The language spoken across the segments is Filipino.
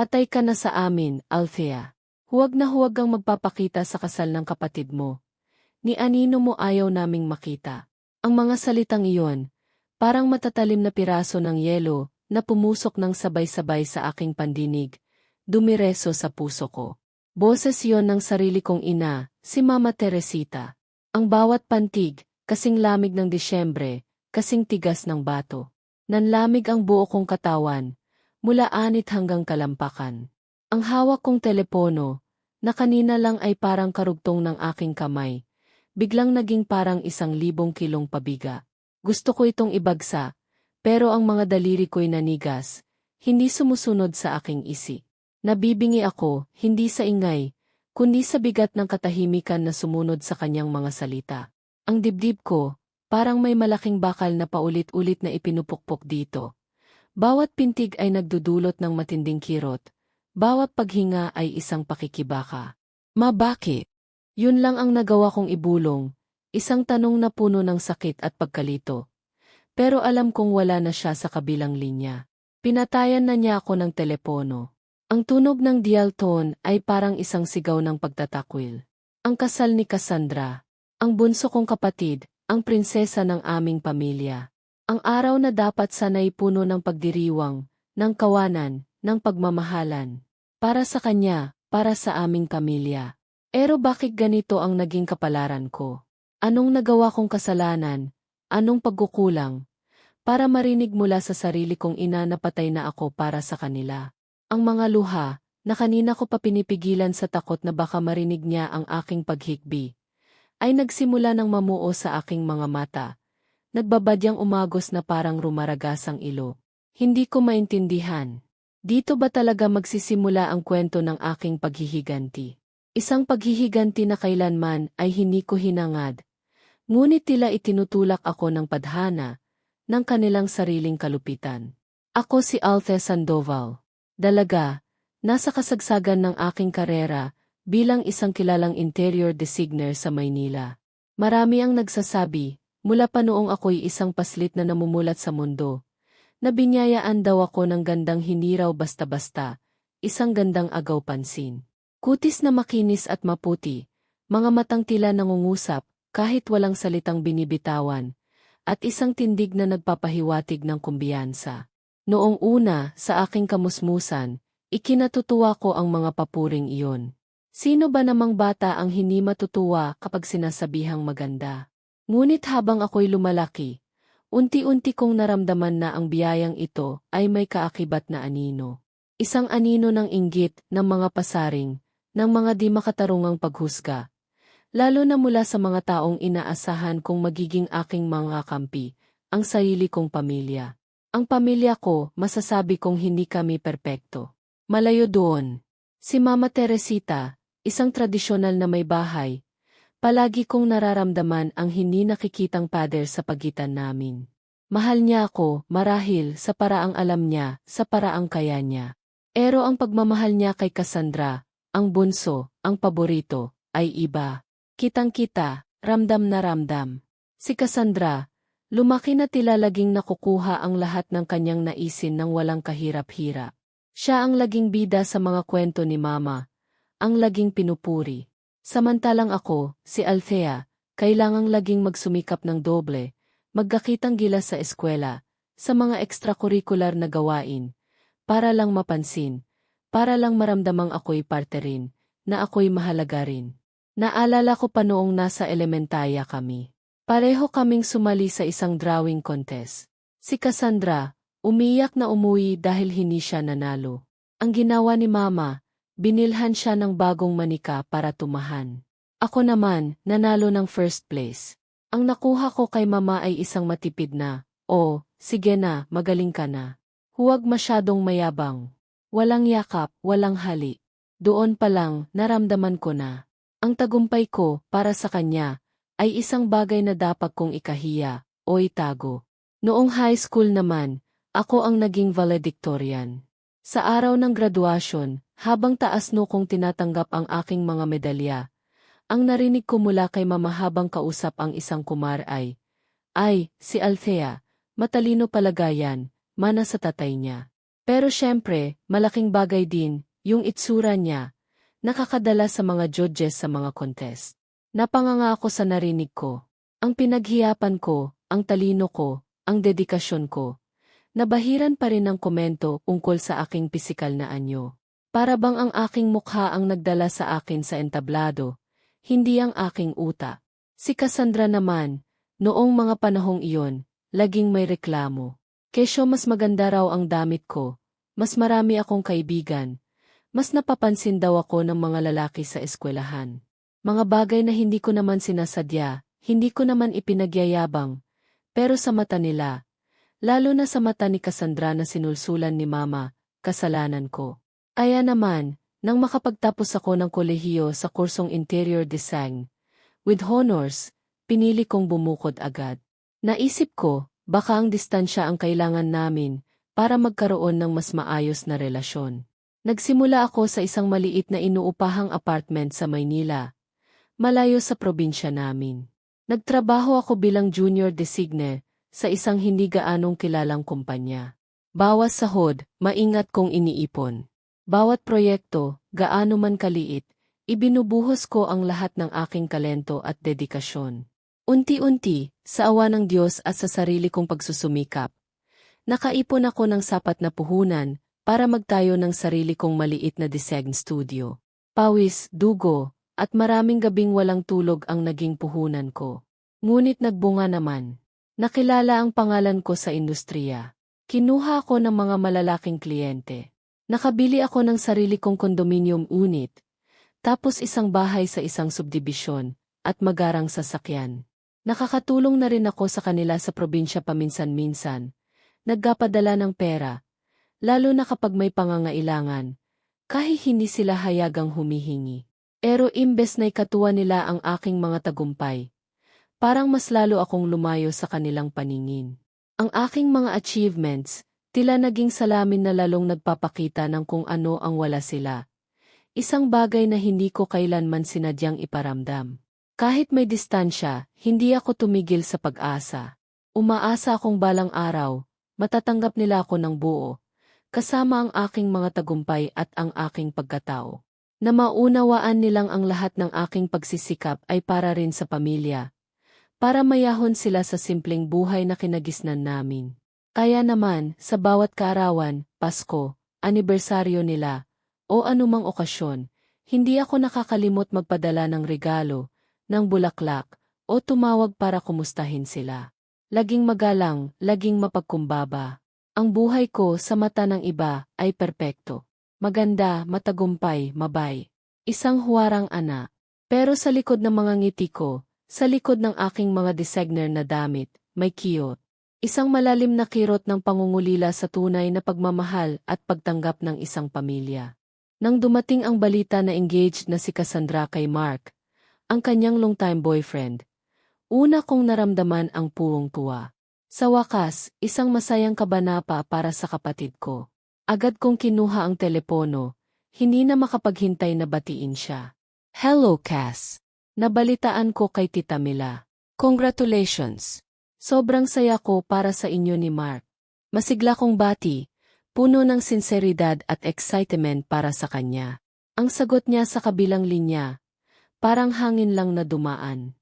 Patay ka na sa amin, Althea. Huwag na huwag kang magpapakita sa kasal ng kapatid mo. Ni anino mo ayaw naming makita. Ang mga salitang iyon, parang matatalim na piraso ng yelo na pumusok ng sabay-sabay sa aking pandinig, dumireso sa puso ko. Boses yon ng sarili kong ina, si Mama Teresita. Ang bawat pantig, kasing lamig ng Disyembre, kasing tigas ng bato. Nanlamig ang buo kong katawan, mula anit hanggang kalampakan. Ang hawak kong telepono, na kanina lang ay parang karugtong ng aking kamay, biglang naging parang 1,000 kilong pabiga. Gusto ko itong ibagsa, pero ang mga daliri ko'y nanigas, hindi sumusunod sa aking isi. Nabibingi ako, hindi sa ingay, kundi sa bigat ng katahimikan na sumunod sa kanyang mga salita. Ang dibdib ko, parang may malaking bakal na paulit-ulit na ipinupukpok dito. Bawat pintig ay nagdudulot ng matinding kirot, bawat paghinga ay isang pakikibaka. Bakit? Yun lang ang nagawa kong ibulong, isang tanong na puno ng sakit at pagkalito. Pero alam kong wala na siya sa kabilang linya. Pinatayan na niya ako ng telepono. Ang tunog ng dial tone ay parang isang sigaw ng pagtatakwil. Ang kasal ni Cassandra, ang bunso kong kapatid, ang prinsesa ng aming pamilya. Ang araw na dapat sana'y puno ng pagdiriwang, ng kawanan, ng pagmamahalan. Para sa kanya, para sa aming pamilya. Pero bakit ganito ang naging kapalaran ko? Anong nagawa kong kasalanan? Anong pagkukulang? Para marinig mula sa sarili kong ina na patay na ako para sa kanila. Ang mga luha, na kanina ko pa pinipigilan sa takot na baka marinig niya ang aking paghikbi, ay nagsimula ng mamuo sa aking mga mata. Nagbabadyang umagos na parang rumaragas ang ilo. Hindi ko maintindihan. Dito ba talaga magsisimula ang kwento ng aking paghihiganti? Isang paghihiganti na kailanman ay hindi ko hinangad. Ngunit tila itinutulak ako ng padhana, ng kanilang sariling kalupitan. Ako si Althea Sandoval. Dalaga, nasa kasagsagan ng aking karera bilang isang kilalang interior designer sa Maynila. Marami ang nagsasabi, mula pa noong ako'y isang paslit na namumulat sa mundo, na binyayaan daw ako ng gandang hindi raw basta-basta, isang gandang agaw pansin. Kutis na makinis at maputi, mga matang tila nangungusap kahit walang salitang binibitawan, at isang tindig na nagpapahiwatig ng kumbiyansa. Noong una, sa aking kamusmusan, ikinatutuwa ko ang mga papuring iyon. Sino ba namang bata ang hindi matutuwa kapag sinasabihang maganda? Ngunit habang ako'y lumalaki, unti-unti kong naramdaman na ang biyayang ito ay may kaakibat na anino. Isang anino ng inggit, ng mga pasaring, ng mga di makatarungang paghusga. Lalo na mula sa mga taong inaasahan kong magiging aking mga kampi, ang sarili kong pamilya. Ang pamilya ko, masasabi kong hindi kami perpekto. Malayo doon. Si Mama Teresita, isang tradisyonal na may bahay, palagi kong nararamdaman ang hindi nakikitang pader sa pagitan namin. Mahal niya ako, marahil, sa paraang alam niya, sa paraang kaya niya. Pero ang pagmamahal niya kay Cassandra, ang bunso, ang paborito, ay iba. Kitang-kita, ramdam na ramdam. Si Cassandra, lumaki na tila laging nakukuha ang lahat ng kanyang naisin ng walang kahirap-hirap. Siya ang laging bida sa mga kwento ni Mama, ang laging pinupuri. Samantalang ako, si Althea, kailangang laging magsumikap ng doble, magkakitang gilas sa eskwela, sa mga extracurricular na gawain, para lang mapansin, para lang maramdamang ako'y parte rin, na ako'y mahalaga rin. Naalala ko pa noong nasa elementarya kami. Pareho kaming sumali sa isang drawing contest. Si Cassandra, umiyak na umuwi dahil hindi siya nanalo. Ang ginawa ni Mama, binilhan siya ng bagong manika para tumahan. Ako naman, nanalo ng first place. Ang nakuha ko kay Mama ay isang matipid na, "Oh, sige na, magaling ka na. Huwag masyadong mayabang." Walang yakap, walang hali. Doon pa lang, naramdaman ko na. Ang tagumpay ko, para sa kanya, ay isang bagay na dapat kong ikahiya, o itago. Noong high school naman, ako ang naging valedictorian. Sa araw ng graduasyon, habang taas no kong tinatanggap ang aking mga medalya, ang narinig ko mula kay Mama habang kausap ang isang kumar ay, si Althea, matalino pala yan, mana sa tatay niya. Pero syempre, malaking bagay din, yung itsura niya, nakakadala sa mga judges sa mga contest. Napanganga ako sa narinig ko. Ang pinaghiyapan ko, ang talino ko, ang dedikasyon ko. Nabahiran pa rin ng komento ungkol sa aking pisikal na anyo. Para bang ang aking mukha ang nagdala sa akin sa entablado, hindi ang aking utak. Si Cassandra naman, noong mga panahong iyon, laging may reklamo. Kesyo mas maganda raw ang damit ko, mas marami akong kaibigan, mas napapansin daw ako ng mga lalaki sa eskwelahan. Mga bagay na hindi ko naman sinasadya, hindi ko naman ipinagyayabang, pero sa mata nila, lalo na sa mata ni Cassandra na sinulsulan ni Mama, kasalanan ko. Kaya naman, nang makapagtapos ako ng kolehiyo sa kursong Interior Design, with honors, pinili kong bumukod agad. Naisip ko, baka ang distansya ang kailangan namin para magkaroon ng mas maayos na relasyon. Nagsimula ako sa isang maliit na inuupahang apartment sa Maynila, malayo sa probinsya namin. Nagtrabaho ako bilang junior designe sa isang hindi gaanong kilalang kumpanya. Bawas sahod, maingat kong iniipon. Bawat proyekto, gaano man kaliit, ibinubuhos ko ang lahat ng aking talento at dedikasyon. Unti-unti, sa awa ng Diyos at sa sarili kong pagsusumikap, nakaipon ako ng sapat na puhunan para magtayo ng sarili kong maliit na design studio. Pawis, dugo, at maraming gabing walang tulog ang naging puhunan ko. Ngunit nagbunga naman. Nakilala ang pangalan ko sa industriya. Kinuha ako ng mga malalaking kliyente. Nakabili ako ng sarili kong condominium unit, tapos isang bahay sa isang subdibisyon, at magarang sasakyan. Nakakatulong na rin ako sa kanila sa probinsya paminsan-minsan. Nagpapadala ng pera, lalo na kapag may pangangailangan, kahit hindi sila hayagang humihingi. Pero imbes na ikatuwa nila ang aking mga tagumpay, parang mas lalo akong lumayo sa kanilang paningin. Ang aking mga achievements, tila naging salamin na lalong nagpapakita ng kung ano ang wala sila. Isang bagay na hindi ko kailanman sinadyang iparamdam. Kahit may distansya, hindi ako tumigil sa pag-asa. Umaasa akong balang araw, matatanggap nila ako ng buo, kasama ang aking mga tagumpay at ang aking pagkatao. Na maunawaan nilang ang lahat ng aking pagsisikap ay para rin sa pamilya, para mayahon sila sa simpleng buhay na kinagisnan namin. Kaya naman, sa bawat kaarawan, Pasko, anibersaryo nila, o anumang okasyon, hindi ako nakakalimot magpadala ng regalo, ng bulaklak, o tumawag para kumustahin sila. Laging magalang, laging mapagkumbaba. Ang buhay ko sa mata ng iba ay perpekto. Maganda, matagumpay, mabay. Isang huwarang ana. Pero sa likod ng mga ngiti ko, sa likod ng aking mga designer na damit, may kiyot. Isang malalim na kirot ng pangungulila sa tunay na pagmamahal at pagtanggap ng isang pamilya. Nang dumating ang balita na engaged na si Cassandra kay Mark, ang kanyang long-time boyfriend, una kong naramdaman ang puwang tuwa. Sa wakas, isang masayang kabanata para sa kapatid ko. Agad kong kinuha ang telepono, hindi na makapaghintay na batiin siya. Hello, Cass. Nabalitaan ko kay Tita Mila. Congratulations. Sobrang saya ko para sa inyo ni Mark. Masigla kong bati, puno ng sinseridad at excitement para sa kanya. Ang sagot niya sa kabilang linya, parang hangin lang na dumaan.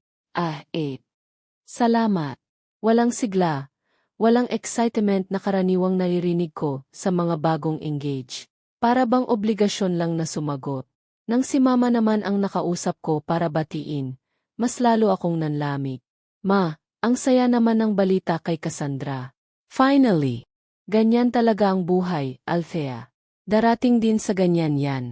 Salamat. Walang sigla, walang excitement na karaniwang naririnig ko sa mga bagong engage. Para bang obligasyon lang na sumagot. Nang si Mama naman ang nakausap ko para batiin, mas lalo akong nanlamig. Ma, ang saya naman ng balita kay Cassandra. Finally! Ganyan talaga ang buhay, Althea. Darating din sa ganyan yan.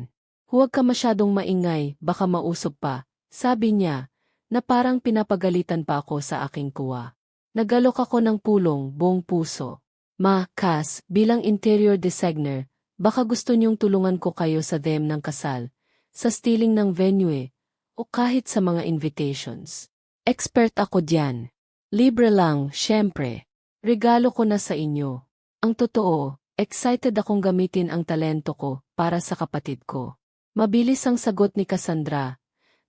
Huwag ka masyadong maingay, baka mausog pa, sabi niya, na parang pinapagalitan pa ako sa aking kuwa. Nagalok ako ng pulong, buong puso. Ma, Cass, bilang interior designer, baka gusto niyong tulungan ko kayo sa them ng kasal, sa styling ng venue, o kahit sa mga invitations. Expert ako diyan. Libre lang, syempre. Regalo ko na sa inyo. Ang totoo, excited akong gamitin ang talento ko para sa kapatid ko. Mabilis ang sagot ni Cassandra,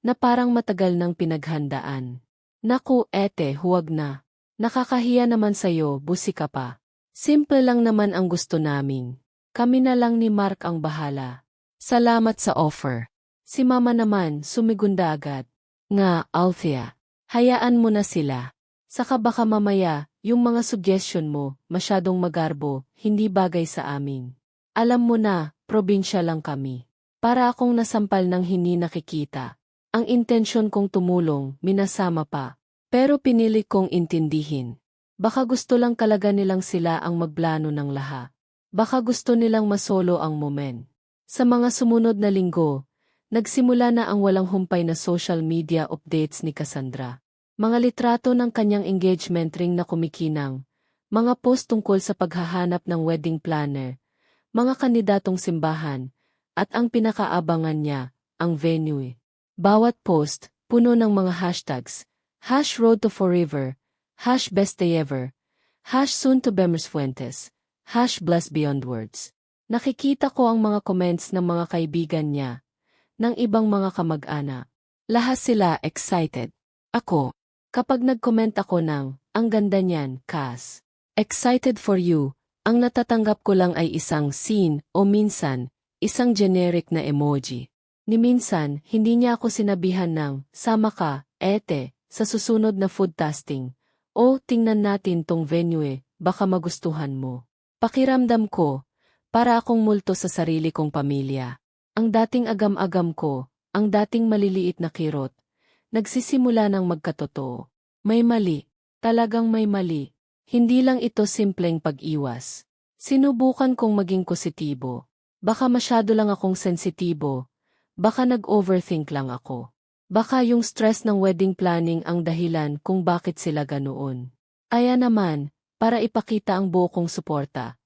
na parang matagal nang pinaghandaan. Naku, ete, huwag na. Nakakahiya naman sa'yo, busi ka pa. Simple lang naman ang gusto namin. Kami na lang ni Mark ang bahala. Salamat sa offer. Si Mama naman, sumigunda agad. Nga, Althea. Hayaan mo na sila. Saka baka mamaya, yung mga suggestion mo, masyadong magarbo, hindi bagay sa amin. Alam mo na, probinsya lang kami. Para akong nasampal ng hindi nakikita. Ang intensyon kong tumulong, minasama pa. Pero pinili kong intindihin. Baka gusto lang talaga nilang sila ang magplano ng lahat. Baka gusto nilang masolo ang moment. Sa mga sumunod na linggo, nagsimula na ang walang humpay na social media updates ni Cassandra. Mga litrato ng kanyang engagement ring na kumikinang, mga post tungkol sa paghahanap ng wedding planner, mga kandidatong simbahan, at ang pinakaabangan niya, ang venue. Bawat post, puno ng mga hashtags, #RoadToForever, #BestDayEver, #SoonToBemersFuentes, #BlessBeyondWords. Nakikita ko ang mga comments ng mga kaibigan niya, ng ibang mga kamag-anak. Lahat sila excited. Ako, kapag nag-comment ako ng, ang ganda niyan, Cass. Excited for you, ang natatanggap ko lang ay isang scene o minsan, isang generic na emoji. Ni minsan, hindi niya ako sinabihan ng, sama ka, ete, sa susunod na food tasting. O, tingnan natin tong venue, baka magustuhan mo. Pakiramdam ko, para akong multo sa sarili kong pamilya. Ang dating agam-agam ko, ang dating maliliit na kirot, nagsisimula ng magkatotoo. May mali, talagang may mali. Hindi lang ito simpleng pag-iwas. Sinubukan kong maging positibo. Baka masyado lang akong sensitibo. Baka nag-overthink lang ako. Baka yung stress ng wedding planning ang dahilan kung bakit sila ganoon. Kaya naman, para ipakita ang buo kong suporta,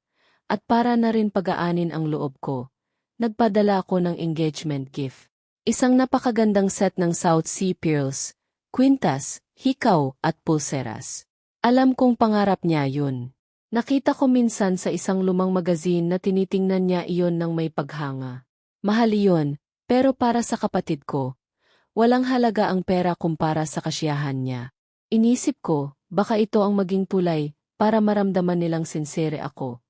at para na rin pagaanin ang loob ko, nagpadala ako ng engagement gift. Isang napakagandang set ng South Sea pearls, kwintas, hikaw, at pulseras. Alam kong pangarap niya yun. Nakita ko minsan sa isang lumang magazine na tinitingnan niya iyon ng may paghanga. Mahal iyon, pero para sa kapatid ko, walang halaga ang pera kumpara sa kasiyahan niya. Inisip ko, baka ito ang maging tulay para maramdaman nilang sincere ako.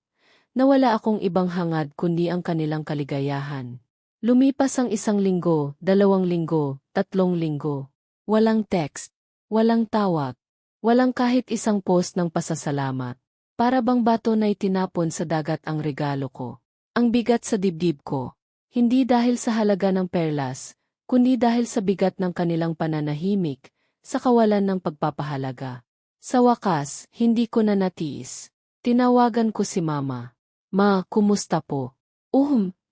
Na wala akong ibang hangad kundi ang kanilang kaligayahan. Lumipas ang 1 linggo, 2 linggo, 3 linggo. Walang text, walang tawag, walang kahit isang post ng pasasalamat. Para bang bato na itinapon sa dagat ang regalo ko. Ang bigat sa dibdib ko. Hindi dahil sa halaga ng perlas, kundi dahil sa bigat ng kanilang pananahimik, sa kawalan ng pagpapahalaga. Sa wakas, hindi ko na natiis. Tinawagan ko si Mama. Ma, kumusta po?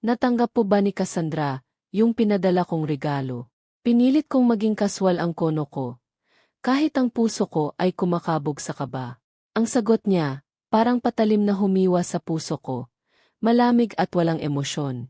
Natanggap po ba ni Cassandra yung pinadala kong regalo? Pinilit kong maging kaswal ang kono ko. Kahit ang puso ko ay kumakabog sa kaba. Ang sagot niya, parang patalim na humiwa sa puso ko. Malamig at walang emosyon.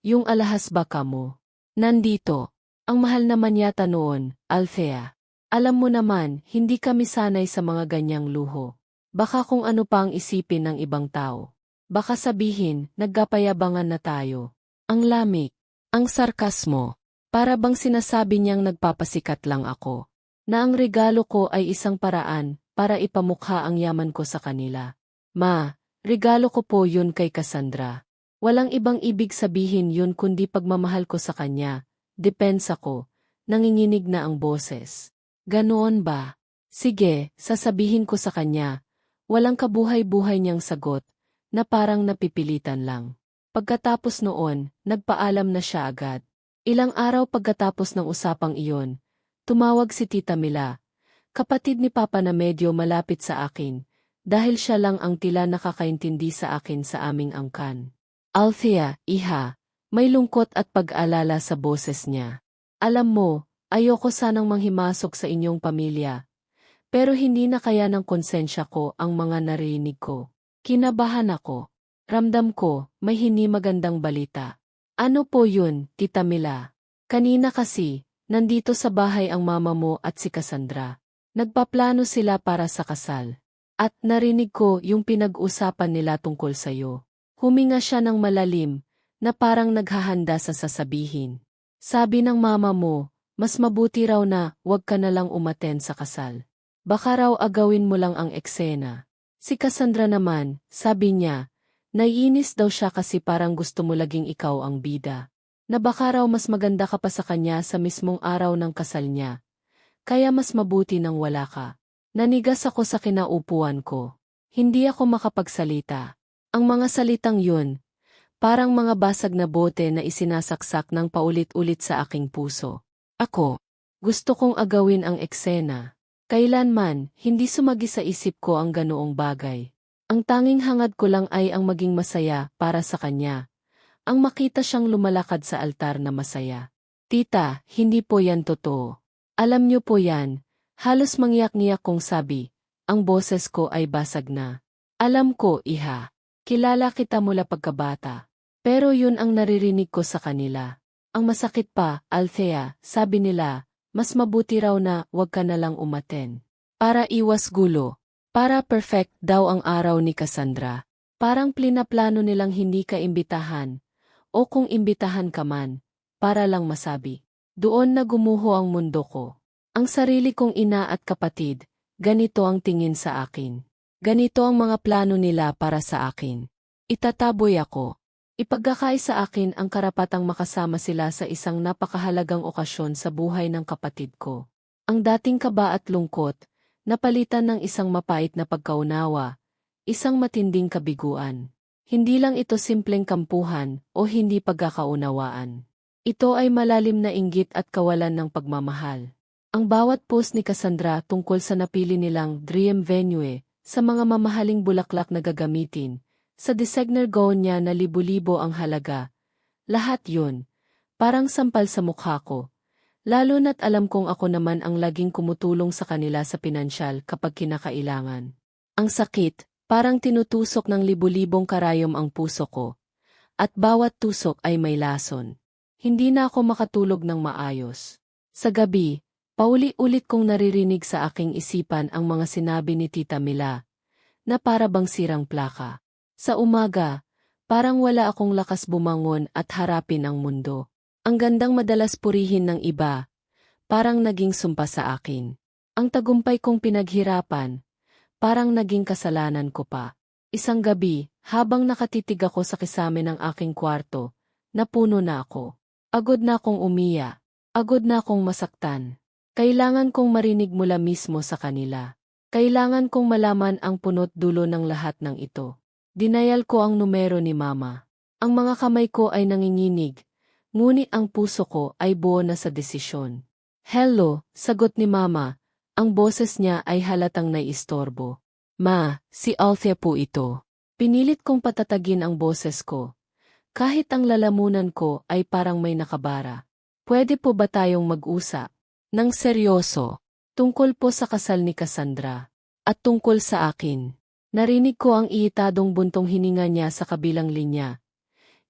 Yung alahas baka mo. Nandito. Ang mahal naman yata noon, Althea. Alam mo naman, hindi kami sanay sa mga ganyang luho. Baka kung ano pa ang isipin ng ibang tao. Baka sabihin, nagkapayabangan na tayo. Ang lamig, ang sarkasmo, para bang sinasabi niyang nagpapasikat lang ako. Na ang regalo ko ay isang paraan para ipamukha ang yaman ko sa kanila. Ma, regalo ko po yun kay Cassandra. Walang ibang ibig sabihin yun kundi pagmamahal ko sa kanya. Depensa ko, nanginginig na ang boses. Ganoon ba? Sige, sasabihin ko sa kanya. Walang kabuhay-buhay niyang sagot. Na parang napipilitan lang. Pagkatapos noon, nagpaalam na siya agad. Ilang araw pagkatapos ng usapang iyon, tumawag si Tita Mila, kapatid ni Papa na medyo malapit sa akin, dahil siya lang ang tila nakakaintindi sa akin sa aming angkan. Althea, iha, may lungkot at pag-alala sa boses niya. Alam mo, ayoko sanang manghimasok sa inyong pamilya, pero hindi na kaya ng konsensya ko ang mga narinig ko. Kinabahan ako. Ramdam ko, may hindi magandang balita. Ano po yun, Tita Mila? Kanina kasi, nandito sa bahay ang mama mo at si Cassandra. Nagpaplano sila para sa kasal. At narinig ko yung pinag-usapan nila tungkol sa'yo. Huminga siya ng malalim, na parang naghahanda sa sasabihin. Sabi ng mama mo, mas mabuti raw na wag ka na lang umaten sa kasal. Baka raw agawin mo lang ang eksena. Si Cassandra naman, sabi niya, Naiinis daw siya kasi parang gusto mo laging ikaw ang bida. Na baka raw mas maganda ka pa sa kanya sa mismong araw ng kasal niya. Kaya mas mabuti nang wala ka. Nanigas ako sa kinaupuan ko. Hindi ako makapagsalita. Ang mga salitang yun, parang mga basag na bote na isinasaksak ng paulit-ulit sa aking puso. Ako, gusto kong agawin ang eksena. Kailanman, hindi sumagi sa isip ko ang ganoong bagay. Ang tanging hangad ko lang ay ang maging masaya para sa kanya. Ang makita siyang lumalakad sa altar na masaya. Tita, hindi po yan totoo. Alam niyo po yan, halos mangyak-ngiyak kong sabi, ang boses ko ay basag na. Alam ko, iha. Kilala kita mula pagkabata. Pero yun ang naririnig ko sa kanila. Ang masakit pa, Althea, sabi nila, mas mabuti raw na wag ka na lang umaten. Para iwas gulo. Para perfect daw ang araw ni Cassandra. Parang plinaplano nilang hindi ka imbitahan. O kung imbitahan ka man, para lang masabi. Doon na gumuho ang mundo ko. Ang sarili kong ina at kapatid, ganito ang tingin sa akin. Ganito ang mga plano nila para sa akin. Itataboy ako. Ipagkakay sa akin ang karapatang makasama sila sa isang napakahalagang okasyon sa buhay ng kapatid ko. Ang dating kaba at lungkot, napalitan ng isang mapait na pagkaunawa, isang matinding kabiguan. Hindi lang ito simpleng kampuhan o hindi pagkakaunawaan. Ito ay malalim na inggit at kawalan ng pagmamahal. Ang bawat post ni Cassandra tungkol sa napili nilang dream venue, sa mga mamahaling bulaklak na gagamitin, sa designer gown niya na libo-libo ang halaga, lahat yun, parang sampal sa mukha ko. Lalo na't alam kong ako naman ang laging kumutulong sa kanila sa pinansyal kapag kinakailangan. Ang sakit, parang tinutusok ng libu-libong karayom ang puso ko. At bawat tusok ay may lason. Hindi na ako makatulog ng maayos. Sa gabi, pauli-ulit kong naririnig sa aking isipan ang mga sinabi ni Tita Mila, na para bang sirang plaka. Sa umaga, parang wala akong lakas bumangon at harapin ang mundo. Ang gandang madalas purihin ng iba, parang naging sumpa sa akin. Ang tagumpay kong pinaghirapan, parang naging kasalanan ko pa. Isang gabi, habang nakatitig ako sa kisame ng aking kwarto, napuno na ako. Agod na akong umiya, agod na akong masaktan. Kailangan kong marinig mula mismo sa kanila. Kailangan kong malaman ang punot dulo ng lahat ng ito. Dinayal ko ang numero ni Mama. Ang mga kamay ko ay nanginginig. Ngunit ang puso ko ay buo na sa desisyon. Hello, sagot ni Mama. Ang boses niya ay halatang naiistorbo. Ma, si Althea po ito. Pinilit kong patatagin ang boses ko. Kahit ang lalamunan ko ay parang may nakabara. Pwede po ba tayong mag-usap? Nang seryoso. Tungkol po sa kasal ni Cassandra. At tungkol sa akin. Narinig ko ang iitadong buntong hininga niya sa kabilang linya.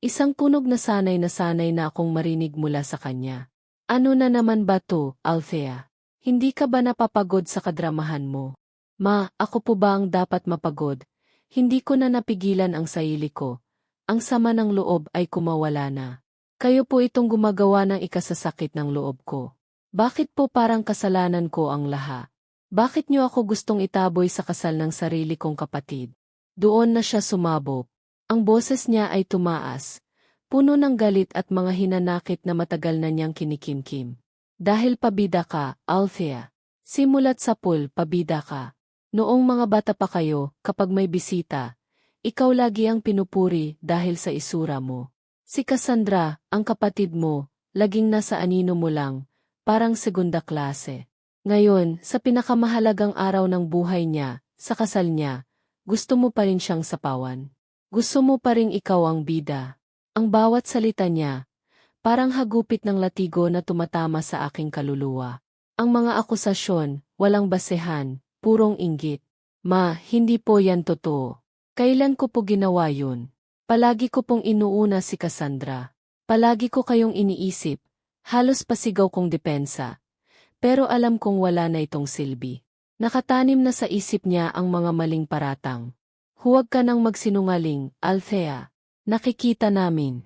Isang tunog na sanay na akong marinig mula sa kanya. Ano na naman ba to, Althea? Hindi ka ba napapagod sa kadramahan mo? Ma, ako po ba ang dapat mapagod? Hindi ko na napigilan ang sarili ko. Ang sama ng loob ay kumawala na. Kayo po itong gumagawa ng ikasasakit ng loob ko. Bakit po parang kasalanan ko ang lahat? Bakit niyo ako gustong itaboy sa kasal ng sarili kong kapatid? Doon na siya sumabog. Ang boses niya ay tumaas, puno ng galit at mga hinanakit na matagal na niyang kinikimkim. Dahil pabida ka, Althea. Simulat sa pool, pabida ka. Noong mga bata pa kayo, kapag may bisita, ikaw lagi ang pinupuri dahil sa isura mo. Si Cassandra, ang kapatid mo, laging nasa anino mo lang, parang segunda klase. Ngayon, sa pinakamahalagang araw ng buhay niya, sa kasal niya, gusto mo pa rin siyang sapawan. Gusto mo pa rin ikaw ang bida. Ang bawat salita niya, parang hagupit ng latigo na tumatama sa aking kaluluwa. Ang mga akusasyon, walang basehan, purong inggit. Ma, hindi po yan totoo. Kailan ko po ginawa yun? Palagi ko pong inuuna si Cassandra. Palagi ko kayong iniisip, halos pasigaw kong depensa. Pero alam kong wala na itong silbi. Nakatanim na sa isip niya ang mga maling paratang. Huwag ka nang magsinungaling, Althea. Nakikita namin.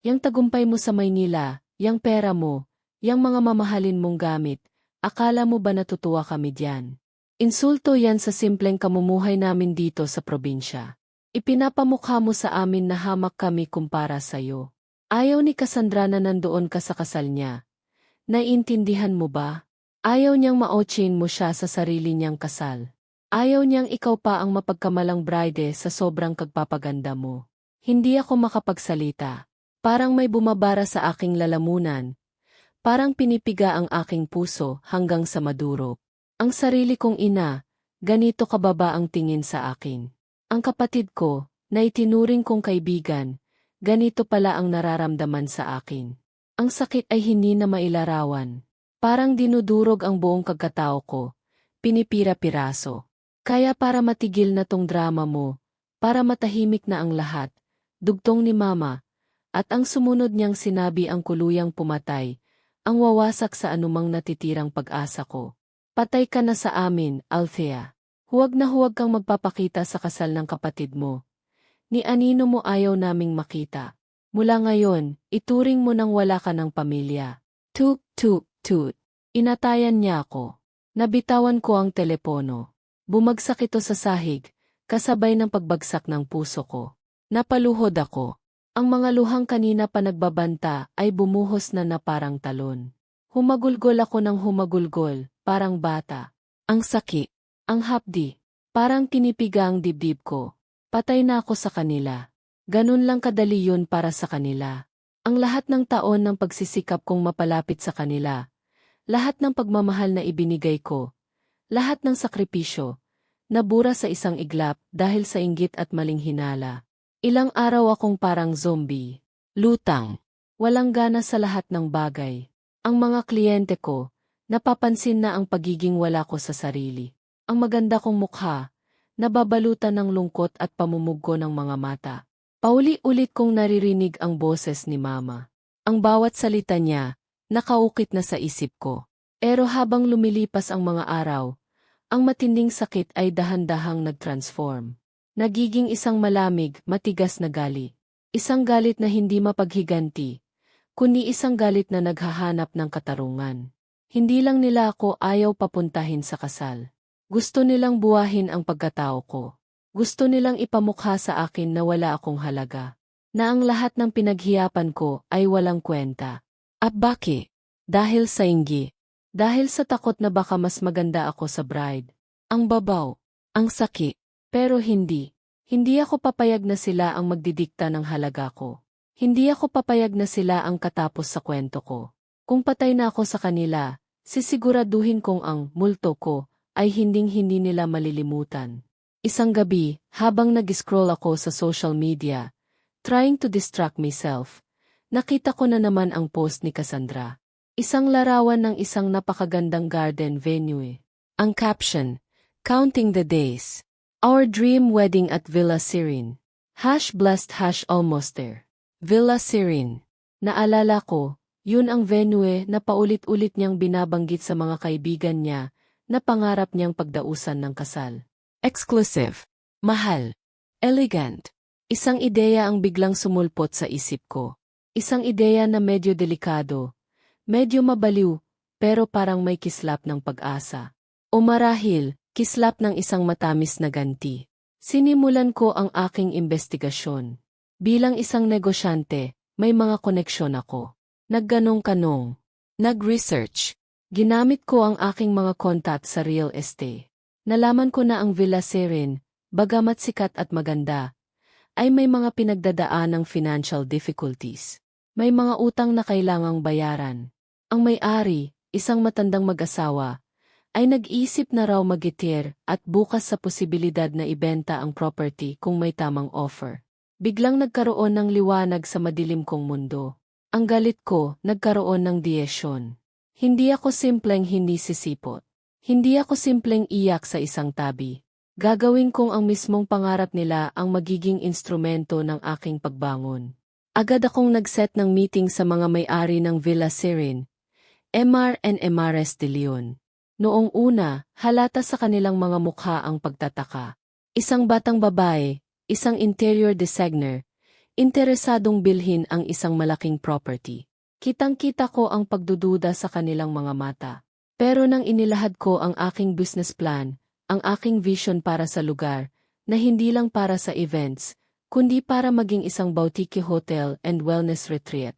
Yang tagumpay mo sa Maynila, yang pera mo, yang mga mamahalin mong gamit, akala mo ba natutuwa kami diyan? Insulto yan sa simpleng kamumuhay namin dito sa probinsya. Ipinapamukha mo sa amin na hamak kami kumpara sa'yo. Ayaw ni Cassandra na nandoon ka sa kasal niya. Naiintindihan mo ba? Ayaw niyang maochain mo siya sa sarili niyang kasal. Ayaw niyang ikaw pa ang mapagkamalang bride sa sobrang kagpapaganda mo. Hindi ako makapagsalita. Parang may bumabara sa aking lalamunan. Parang pinipiga ang aking puso hanggang sa madurog. Ang sarili kong ina, ganito kababa ang tingin sa akin. Ang kapatid ko, na itinuring kong kaibigan, ganito pala ang nararamdaman sa akin. Ang sakit ay hindi na mailarawan. Parang dinudurog ang buong pagkatao ko, pinipira-piraso. Kaya para matigil na tong drama mo, para matahimik na ang lahat, dugtong ni Mama, at ang sumunod niyang sinabi ang kuluyang pumatay, ang wawasak sa anumang natitirang pag-asa ko. Patay ka na sa amin, Althea. Huwag na huwag kang magpapakita sa kasal ng kapatid mo. Ni anino mo ayaw naming makita. Mula ngayon, ituring mo nang wala ka ng pamilya. Toot, toot, toot. Inatayan niya ako. Nabitawan ko ang telepono. Bumagsak ito sa sahig, kasabay ng pagbagsak ng puso ko. Napaluhod ako. Ang mga luhang kanina pa nagbabanta ay bumuhos na parang talon. Humagulgol ako ng humagulgol, parang bata. Ang sakit. Ang hapdi. Parang tinipiga ang dibdib ko. Patay na ako sa kanila. Ganun lang kadali yun para sa kanila. Ang lahat ng taon ng pagsisikap kong mapalapit sa kanila. Lahat ng pagmamahal na ibinigay ko. Lahat ng sakripisyo. Nabura sa isang iglap dahil sa inggit at maling hinala. Ilang araw akong parang zombie. Lutang. Walang gana sa lahat ng bagay. Ang mga kliyente ko, napapansin na ang pagiging wala ko sa sarili. Ang maganda kong mukha, nababalutan ng lungkot at pamumuggo ng mga mata. Pauli-ulit kong naririnig ang boses ni Mama. Ang bawat salita niya, nakaukit na sa isip ko. Pero habang lumilipas ang mga araw, ang matinding sakit ay dahan-dahang nag-transform. Nagiging isang malamig, matigas na galit. Isang galit na hindi mapaghiganti, kundi isang galit na naghahanap ng katarungan. Hindi lang nila ako ayaw papuntahin sa kasal. Gusto nilang buwahin ang pagkatao ko. Gusto nilang ipamukha sa akin na wala akong halaga. Na ang lahat ng pinaghiyapan ko ay walang kwenta. At bakit? Dahil sa inggi. Dahil sa takot na baka mas maganda ako sa bride. Ang babaw. Ang sakit. Pero hindi. Hindi ako papayag na sila ang magdidikta ng halaga ko. Hindi ako papayag na sila ang katapos sa kwento ko. Kung patay na ako sa kanila, sisiguraduhin kong ang multo ko ay hinding-hindi nila malilimutan. Isang gabi, habang nag-scroll ako sa social media, trying to distract myself, nakita ko na naman ang post ni Cassandra. Isang larawan ng isang napakagandang garden venue. Ang caption, "Counting the days. Our dream wedding at Villa Sirin. #blessed #almost there." Villa Sirin. Naalala ko, yun ang venue na paulit-ulit niyang binabanggit sa mga kaibigan niya, na pangarap niyang pagdausan ng kasal. Exclusive. Mahal. Elegant. Isang ideya ang biglang sumulpot sa isip ko. Isang ideya na medyo delikado, medyo mabaliw, pero parang may kislap ng pag-asa. O marahil, kislap ng isang matamis na ganti. Sinimulan ko ang aking investigasyon. Bilang isang negosyante, may mga koneksyon ako. Nagganong-kanong. Nag-research. Ginamit ko ang aking mga contact sa real estate. Nalaman ko na ang Villa Sirin, bagamat sikat at maganda, ay may mga pinagdadaan ng financial difficulties. May mga utang na kailangang bayaran. Ang may-ari, isang matandang mag-asawa, ay nag-isip na raw magitir at bukas sa posibilidad na ibenta ang property kung may tamang offer. Biglang nagkaroon ng liwanag sa madilim kong mundo. Ang galit ko, nagkaroon ng desisyon. Hindi ako simpleng hindi sisipot. Hindi ako simpleng iyak sa isang tabi. Gagawin kong ang mismong pangarap nila ang magiging instrumento ng aking pagbangon. Agad akong nag-set ng meeting sa mga may-ari ng Villa Sirin, MR and MRS de Leon. Noong una, halata sa kanilang mga mukha ang pagtataka. Isang batang babae, isang interior designer, interesadong bilhin ang isang malaking property. Kitang-kita ko ang pagdududa sa kanilang mga mata. Pero nang inilahad ko ang aking business plan, ang aking vision para sa lugar, na hindi lang para sa events, kundi para maging isang boutique hotel and wellness retreat.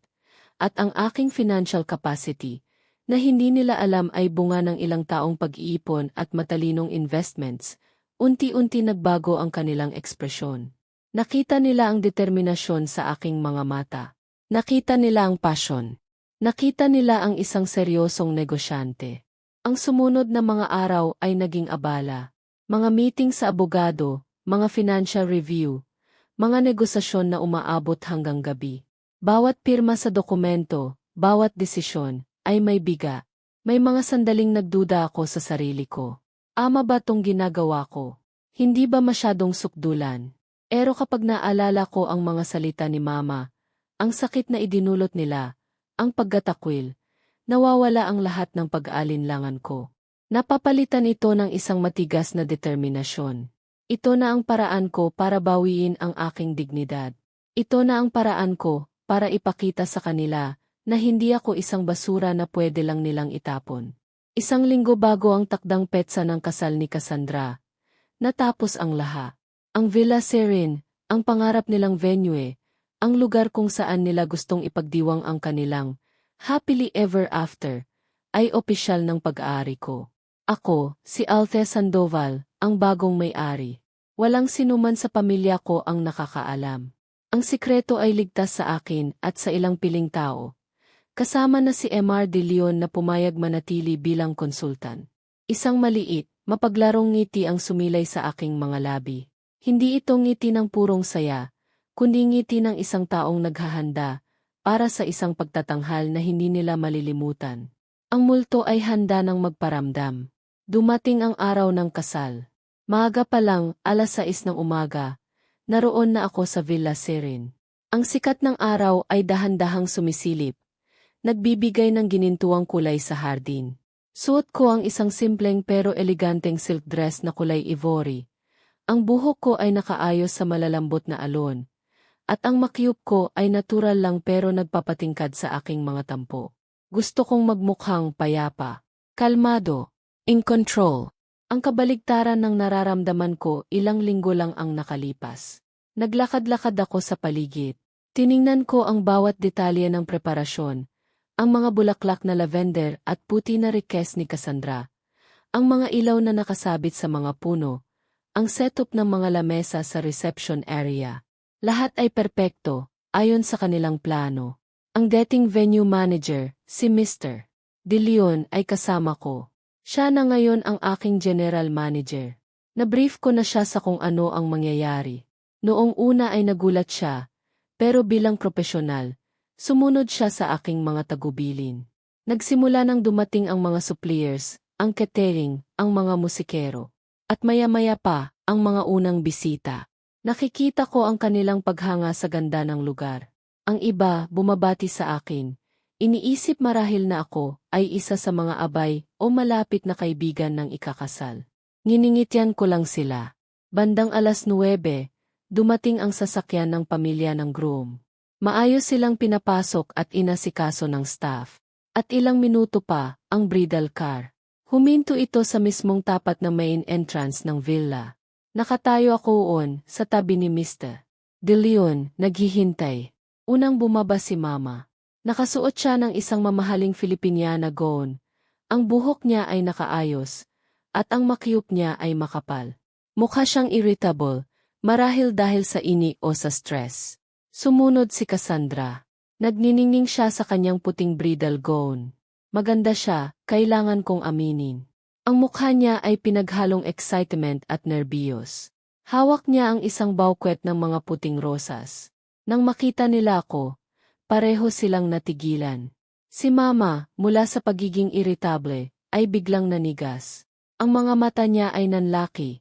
At ang aking financial capacity, na hindi nila alam ay bunga ng ilang taong pag-iipon at matalinong investments, unti-unti nagbago ang kanilang ekspresyon. Nakita nila ang determinasyon sa aking mga mata. Nakita nila ang passion. Nakita nila ang isang seryosong negosyante. Ang sumunod na mga araw ay naging abala. Mga meeting sa abogado, mga financial review, mga negosasyon na umaabot hanggang gabi. Bawat pirma sa dokumento, bawat desisyon, ay may biga. May mga sandaling nagduda ako sa sarili ko. Ama ba tong ginagawa ko? Hindi ba masyadong sukdulan? Pero kapag naalala ko ang mga salita ni Mama, ang sakit na idinulot nila, ang paggatakwil, nawawala ang lahat ng pag-aalinlangan ko. Napapalitan ito ng isang matigas na determinasyon. Ito na ang paraan ko para bawiin ang aking dignidad. Ito na ang paraan ko para ipakita sa kanila na hindi ako isang basura na pwede lang nilang itapon. Isang linggo bago ang takdang petsa ng kasal ni Cassandra, natapos ang lahat. Ang Villa Serene, ang pangarap nilang venue, ang lugar kung saan nila gustong ipagdiwang ang kanilang happily ever after, ay opisyal ng pag-aari ko. Ako, si Althe Sandoval, ang bagong may-ari. Walang sinuman sa pamilya ko ang nakakaalam. Ang sikreto ay ligtas sa akin at sa ilang piling tao. Kasama na si Mr. De Leon na pumayag manatili bilang konsultan. Isang maliit, mapaglarong ngiti ang sumilay sa aking mga labi. Hindi ito ngiti ng purong saya, kundi ngiti ng isang taong naghahanda para sa isang pagtatanghal na hindi nila malilimutan. Ang multo ay handa ng magparamdam. Dumating ang araw ng kasal. Maaga pa lang, 6:00 ng umaga, naroon na ako sa Villa Serene. Ang sikat ng araw ay dahan-dahang sumisilip, nagbibigay ng ginintuang kulay sa hardin. Suot ko ang isang simpleng pero eleganteng silk dress na kulay ivory. Ang buhok ko ay nakaayos sa malalambot na alon, at ang makyup ko ay natural lang pero nagpapatingkad sa aking mga tampo. Gusto kong magmukhang payapa, kalmado, in control. Ang kabaligtaran ng nararamdaman ko ilang linggo lang ang nakalipas. Naglakad-lakad ako sa paligid. Tiningnan ko ang bawat detalye ng preparasyon, ang mga bulaklak na lavender at puti na request ni Cassandra, ang mga ilaw na nakasabit sa mga puno, ang setup ng mga lamesa sa reception area. Lahat ay perpekto, ayon sa kanilang plano. Ang dating venue manager, si Mr. De Leon ay kasama ko. Siya na ngayon ang aking general manager. Nabrief ko na siya sa kung ano ang mangyayari. Noong una ay nagulat siya, pero bilang profesional, sumunod siya sa aking mga tagubilin. Nagsimula nang dumating ang mga suppliers, ang catering, ang mga musikero, at maya-maya pa, ang mga unang bisita. Nakikita ko ang kanilang paghanga sa ganda ng lugar. Ang iba, bumabati sa akin. Iniisip marahil na ako ay isa sa mga abay o malapit na kaibigan ng ikakasal. Nginingitian ko lang sila. Bandang 9:00, dumating ang sasakyan ng pamilya ng groom. Maayos silang pinapasok at inasikaso ng staff. At ilang minuto pa, ang bridal car. Huminto ito sa mismong tapat ng main entrance ng villa. Nakatayo ako uon sa tabi ni Mr. De Leon, naghihintay. Unang bumaba si Mama. Nakasuot siya ng isang mamahaling Filipiniana gown. Ang buhok niya ay nakaayos, at ang makyup niya ay makapal. Mukha siyang irritable, marahil dahil sa ini o sa stress. Sumunod si Cassandra. Nagniningning siya sa kanyang puting bridal gown. Maganda siya, kailangan kong aminin. Ang mukha niya ay pinaghalong excitement at nerbiyos. Hawak niya ang isang bouquet ng mga puting rosas. Nang makita nila ako, pareho silang natigilan. Si Mama, mula sa pagiging irritable, ay biglang nanigas. Ang mga mata niya ay nanlaki,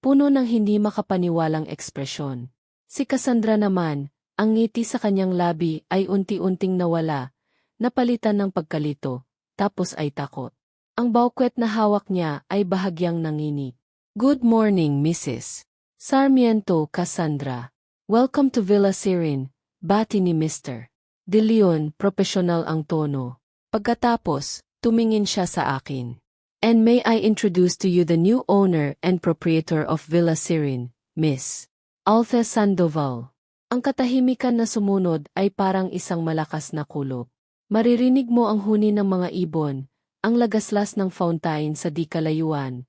puno ng hindi makapaniwalang ekspresyon. Si Cassandra naman, ang ngiti sa kanyang labi ay unti-unting nawala, napalitan ng pagkalito, tapos ay takot. Ang bouquet na hawak niya ay bahagyang nanginig. Good morning, Mrs. Sarmiento Cassandra. Welcome to Villa Serene, bati ni Mr. De Leon, profesional ang tono. Pagkatapos, tumingin siya sa akin. And may I introduce to you the new owner and proprietor of Villa Serene, Miss Althea Sandoval. Ang katahimikan na sumunod ay parang isang malakas na kulog. Maririnig mo ang huni ng mga ibon, ang lagaslas ng fountain sa di kalayuan.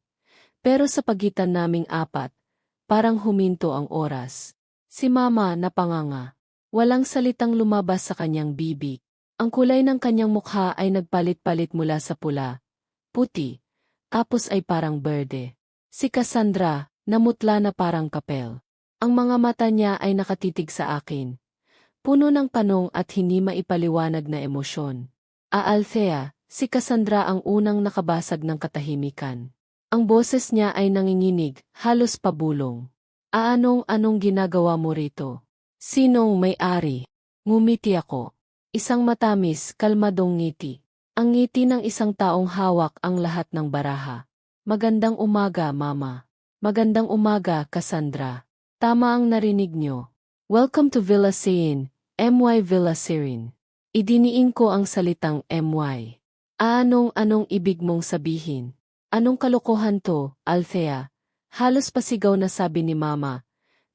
Pero sa pagitan naming apat, parang huminto ang oras. Si Mama napanganga. Walang salitang lumabas sa kanyang bibig. Ang kulay ng kanyang mukha ay nagpalit-palit mula sa pula, puti, tapos ay parang berde. Si Cassandra, namutla na parang kapel. Ang mga mata niya ay nakatitig sa akin. Puno ng tanong at hindi maipaliwanag na emosyon. Althea, si Cassandra ang unang nakabasag ng katahimikan. Ang boses niya ay nanginginig, halos pabulong. Anong ginagawa mo rito? Sinong may-ari? Ngumiti ako. Isang matamis, kalmadong ngiti. Ang ngiti ng isang taong hawak ang lahat ng baraha. Magandang umaga, Mama. Magandang umaga, Cassandra. Tama ang narinig nyo. Welcome to Villa Sein, MY Villa Sirin. Idiniin ko ang salitang MY. Anong ibig mong sabihin? Anong kalokohan to, Althea? Halos pasigaw na sabi ni Mama.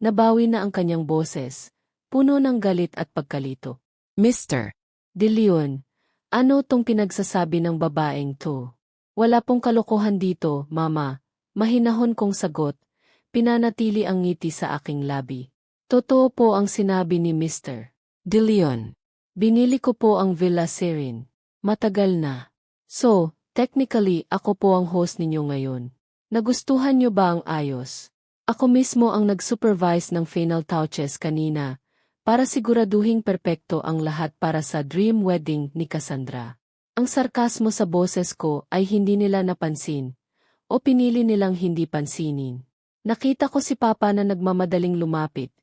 Nabawi na ang kanyang boses, puno ng galit at pagkalito. Mr. De Leon, ano tong pinagsasabi ng babaeng to? Wala pong kalokohan dito, Mama. Mahinahon kong sagot. Pinanatili ang ngiti sa aking labi. Totoo po ang sinabi ni Mr. De Leon. Binili ko po ang Villa Sirin. Matagal na. So, technically, ako po ang host ninyo ngayon. Nagustuhan niyo ba ang ayos? Ako mismo ang nag-supervise ng final touches kanina para siguraduhing perpekto ang lahat para sa dream wedding ni Cassandra. Ang sarkasmo sa boses ko ay hindi nila napansin o pinili nilang hindi pansinin. Nakita ko si Papa na nagmamadaling lumapit,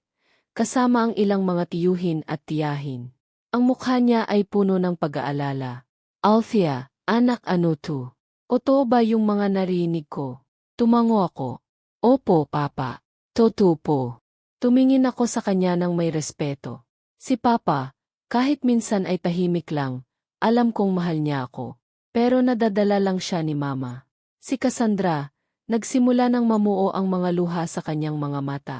kasama ang ilang mga tiyuhin at tiyahin. Ang mukha niya ay puno ng pag-aalala. Althea, anak ano to? Totoo ba yung mga narinig ko? Tumango ako. Opo, Papa. Totoo po. Tumingin ako sa kanya ng may respeto. Si Papa, kahit minsan ay tahimik lang, alam kong mahal niya ako. Pero nadadala lang siya ni Mama. Si Cassandra, nagsimula ng mamuo ang mga luha sa kanyang mga mata.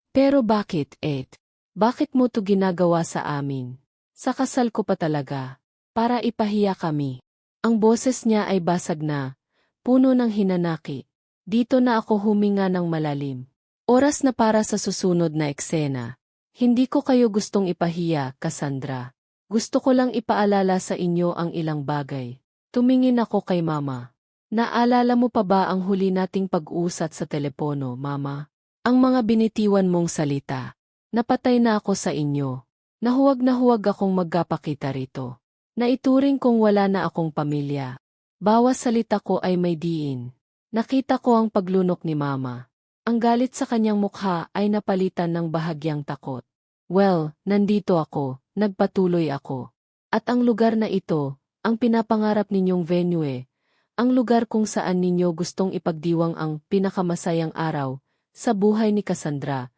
Pero bakit, Ed? Bakit mo to ginagawa sa amin? Sa kasal ko pa talaga. Para ipahiya kami. Ang boses niya ay basag na, puno ng hinanaki. Dito na ako huminga ng malalim. Oras na para sa susunod na eksena. Hindi ko kayo gustong ipahiya, Cassandra. Gusto ko lang ipaalala sa inyo ang ilang bagay. Tumingin ako kay Mama. Naalala mo pa ba ang huli nating pag-usat sa telepono, Mama? Ang mga binitiwan mong salita. Napatay na ako sa inyo. Na huwag akong magkapakita rito. Naituring kong wala na akong pamilya. Bawas salita ko ay may diin. Nakita ko ang paglunok ni Mama. Ang galit sa kanyang mukha ay napalitan ng bahagyang takot. Well, nandito ako, nagpatuloy ako. At ang lugar na ito, ang pinapangarap ninyong venue, ang lugar kung saan ninyo gustong ipagdiwang ang pinakamasayang araw sa buhay ni Cassandra,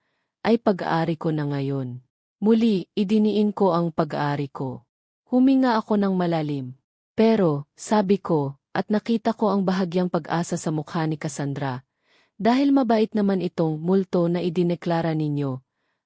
ay pag-aari ko na ngayon. Muli, idiniin ko ang pag-aari ko. Huminga ako ng malalim. Pero, sabi ko, at nakita ko ang bahagyang pag-asa sa mukha ni Cassandra. Dahil mabait naman itong multo na idineklara ninyo,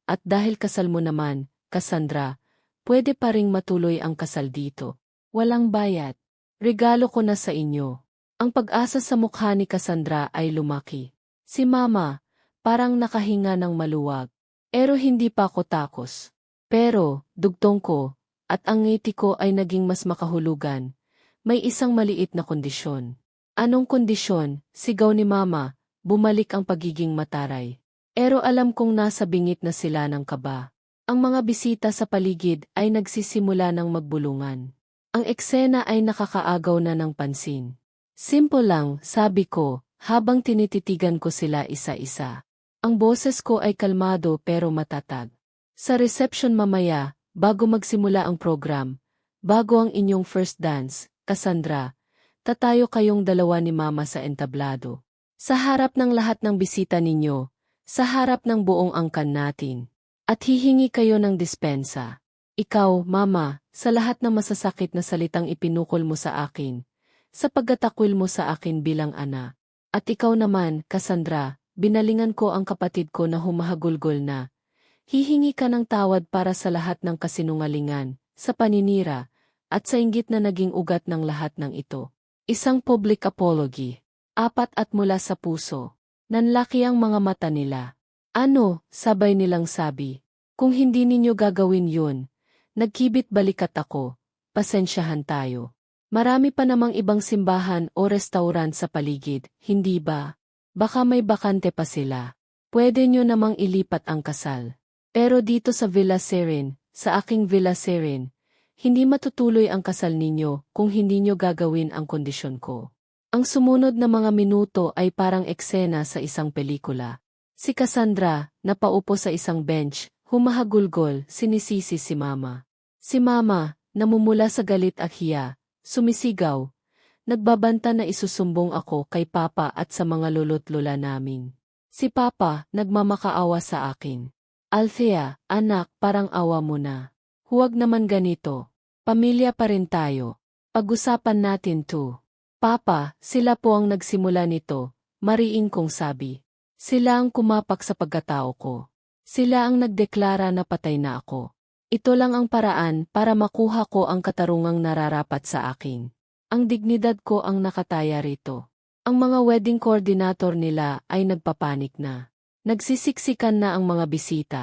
at dahil kasal mo naman, Cassandra, pwede pa ring matuloy ang kasal dito. Walang bayad. Regalo ko na sa inyo. Ang pag-asa sa mukha ni Cassandra ay lumaki. Si Mama, parang nakahinga ng maluwag. Pero hindi pa ako takos. Pero, dugtong ko, at ang ngiti ko ay naging mas makahulugan. May isang maliit na kondisyon. Anong kondisyon? Sigaw ni Mama, bumalik ang pagiging mataray. Pero alam kong nasa bingit na sila ng kaba. Ang mga bisita sa paligid ay nagsisimula ng magbulungan. Ang eksena ay nakakaagaw na ng pansin. Simple lang, sabi ko, habang tinititigan ko sila isa-isa. Ang boses ko ay kalmado pero matatag. Sa reception mamaya, bago magsimula ang program, bago ang inyong first dance, Cassandra, tatayo kayong dalawa ni Mama sa entablado. Sa harap ng lahat ng bisita ninyo, sa harap ng buong angkan natin. At hihingi kayo ng dispensa. Ikaw, Mama, sa lahat ng masasakit na salitang ipinukol mo sa akin, sa pagkatakwil mo sa akin bilang ana. At ikaw naman, Cassandra, binalingan ko ang kapatid ko na humahagulgol na, hihingi ka ng tawad para sa lahat ng kasinungalingan, sa paninira, at sa inggit na naging ugat ng lahat ng ito. Isang public apology. 4 at mula sa puso. Nanlaki ang mga mata nila. Ano, sabay nilang sabi. Kung hindi ninyo gagawin yun, nagkibit balikat ako, pasensyahan tayo. Marami pa namang ibang simbahan o restaurant sa paligid, hindi ba? Baka may bakante pa sila. Pwede nyo namang ilipat ang kasal. Pero dito sa Villa Serene, sa aking Villa Serene, hindi matutuloy ang kasal ninyo kung hindi nyo gagawin ang kondisyon ko. Ang sumunod na mga minuto ay parang eksena sa isang pelikula. Si Cassandra, napaupo sa isang bench, humahagulgol, sinisisi si Mama. Si Mama, namumula sa galit at hiya, sumisigaw, nagbabanta na isusumbong ako kay Papa at sa mga lolo't lola namin. Si Papa, nagmamakaawa sa akin. Althea, anak, parang awa mo na. Huwag naman ganito. Pamilya pa rin tayo. Pag-usapan natin to. Papa, sila po ang nagsimula nito, mariin kong sabi. Sila ang kumapak sa pagkatao ko. Sila ang nagdeklara na patay na ako. Ito lang ang paraan para makuha ko ang katarungang nararapat sa akin. Ang dignidad ko ang nakataya rito. Ang mga wedding coordinator nila ay nagpapanik na. Nagsisiksikan na ang mga bisita.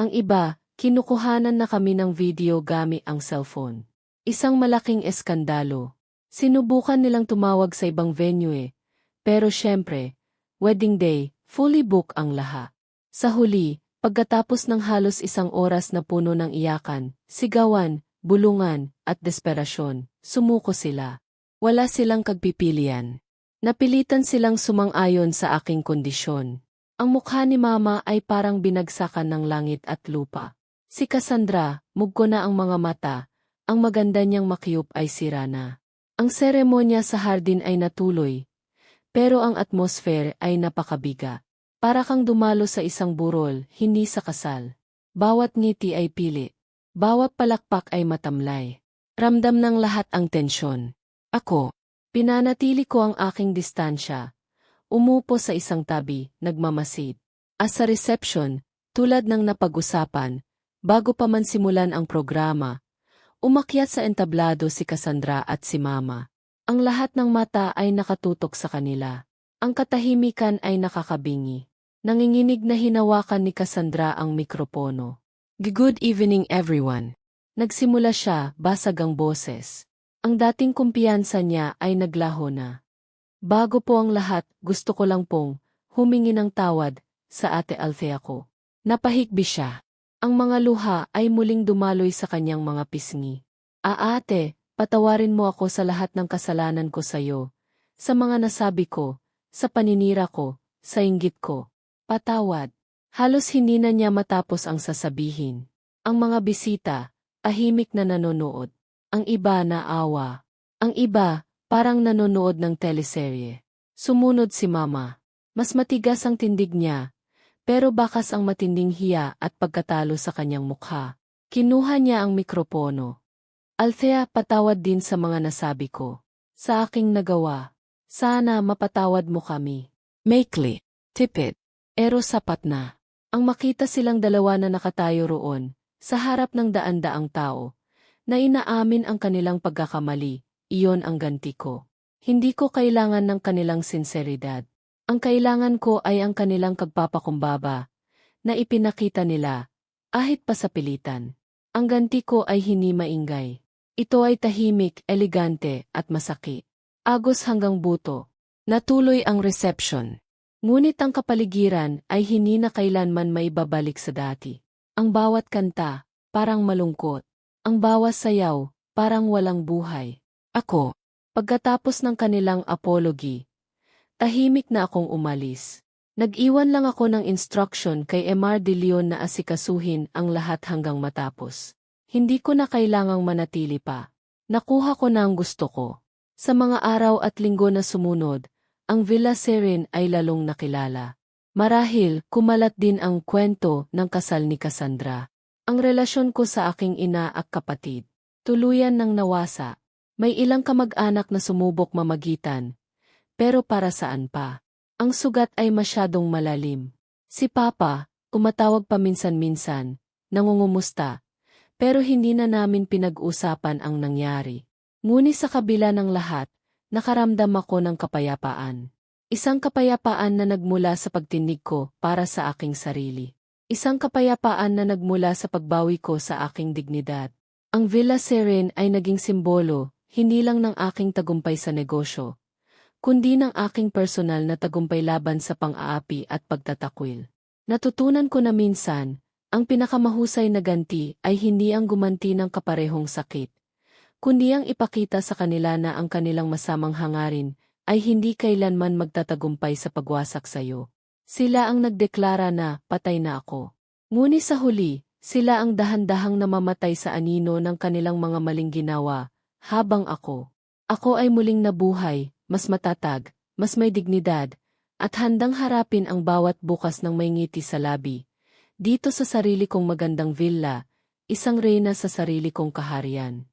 Ang iba, kinukuhanan na kami ng video gamit ang cellphone. Isang malaking eskandalo. Sinubukan nilang tumawag sa ibang venue pero syempre, wedding day, fully book ang lahat. Sa huli, pagkatapos ng halos 1 oras na puno ng iyakan, sigawan, bulungan, at desperasyon, sumuko sila. Wala silang kagpipilian. Napilitan silang sumang-ayon sa aking kondisyon. Ang mukha ni Mama ay parang binagsakan ng langit at lupa. Si Cassandra, mugko na ang mga mata, ang maganda niyang makyup ay sira na. Ang seremonya sa hardin ay natuloy, pero ang atmosphere ay napakabiga. Para kang dumalo sa isang burol, hindi sa kasal. Bawat ngiti ay pili. Bawat palakpak ay matamlay. Ramdam ng lahat ang tensyon. Ako, pinanatili ko ang aking distansya. Umupo sa isang tabi, nagmamasid. As sa reception, tulad ng napag-usapan, bago pa man simulan ang programa, umakyat sa entablado si Cassandra at si Mama. Ang lahat ng mata ay nakatutok sa kanila. Ang katahimikan ay nakakabingi. Nanginginig na hinawakan ni Cassandra ang mikropono. Good evening everyone. Nagsimula siya, basag ang boses. Ang dating kumpiyansa niya ay naglaho na. Bago po ang lahat, gusto ko lang pong humingi ng tawad sa Ate Althea ko. Napahikbi siya. Ang mga luha ay muling dumaloy sa kanyang mga pisngi. Ate, patawarin mo ako sa lahat ng kasalanan ko sa iyo, sa mga nasabi ko, sa paninira ko, sa inggit ko. Patawad. Halos hindi na niya matapos ang sasabihin. Ang mga bisita, tahimik na nanonood. Ang iba naawa. Ang iba, parang nanonood ng teleserye. Sumunod si Mama. Mas matigas ang tindig niya. Pero bakas ang matinding hiya at pagkatalo sa kanyang mukha. Kinuha niya ang mikropono. Althea, patawad din sa mga nasabi ko. Sa aking nagawa. Sana mapatawad mo kami. Maikli. Tipid. Pero sapat na. Ang makita silang dalawa na nakatayo roon, sa harap ng daan-daang tao, na inaamin ang kanilang pagkakamali, iyon ang ganti ko. Hindi ko kailangan ng kanilang sinseridad. Ang kailangan ko ay ang kanilang kagpapakumbaba, na ipinakita nila, ahit pa sa pilitan. Ang ganti ko ay hindi maingay. Ito ay tahimik, elegante, at masakit. Agos hanggang buto. Natuloy ang reception. Ngunit ang kapaligiran ay hindi na kailanman maibabalik sa dati. Ang bawat kanta, parang malungkot. Ang bawat sayaw, parang walang buhay. Ako, pagkatapos ng kanilang apology, tahimik na akong umalis. Nag-iwan lang ako ng instruction kay Mr. De Leon na asikasuhin ang lahat hanggang matapos. Hindi ko na kailangang manatili pa. Nakuha ko na ang gusto ko. Sa mga araw at linggo na sumunod, ang Villa Serene ay lalong nakilala. Marahil, kumalat din ang kwento ng kasal ni Cassandra. Ang relasyon ko sa aking ina at kapatid, tuluyan ng nawasa. May ilang kamag-anak na sumubok mamagitan. Pero para saan pa? Ang sugat ay masyadong malalim. Si Papa, tumatawag paminsan-minsan, nangungumusta, pero hindi na namin pinag-usapan ang nangyari. Ngunit sa kabila ng lahat, nakaramdam ako ng kapayapaan. Isang kapayapaan na nagmula sa pagtinig ko para sa aking sarili. Isang kapayapaan na nagmula sa pagbawi ko sa aking dignidad. Ang Villa Serene ay naging simbolo, hindi lang ng aking tagumpay sa negosyo, kundi ng aking personal na tagumpay laban sa pang-aapi at pagtatakwil. Natutunan ko na minsan, ang pinakamahusay na ganti ay hindi ang gumanti ng kaparehong sakit, kundi ang ipakita sa kanila na ang kanilang masamang hangarin ay hindi kailanman magtatagumpay sa pagwasak sa iyo. Sila ang nagdeklara na patay na ako. Ngunit sa huli, sila ang dahan-dahang namamatay sa anino ng kanilang mga maling ginawa, habang ako ay muling nabuhay, mas matatag, mas may dignidad, at handang harapin ang bawat bukas ng may ngiti sa labi. Dito sa sarili kong magandang villa, isang reyna sa sarili kong kaharian.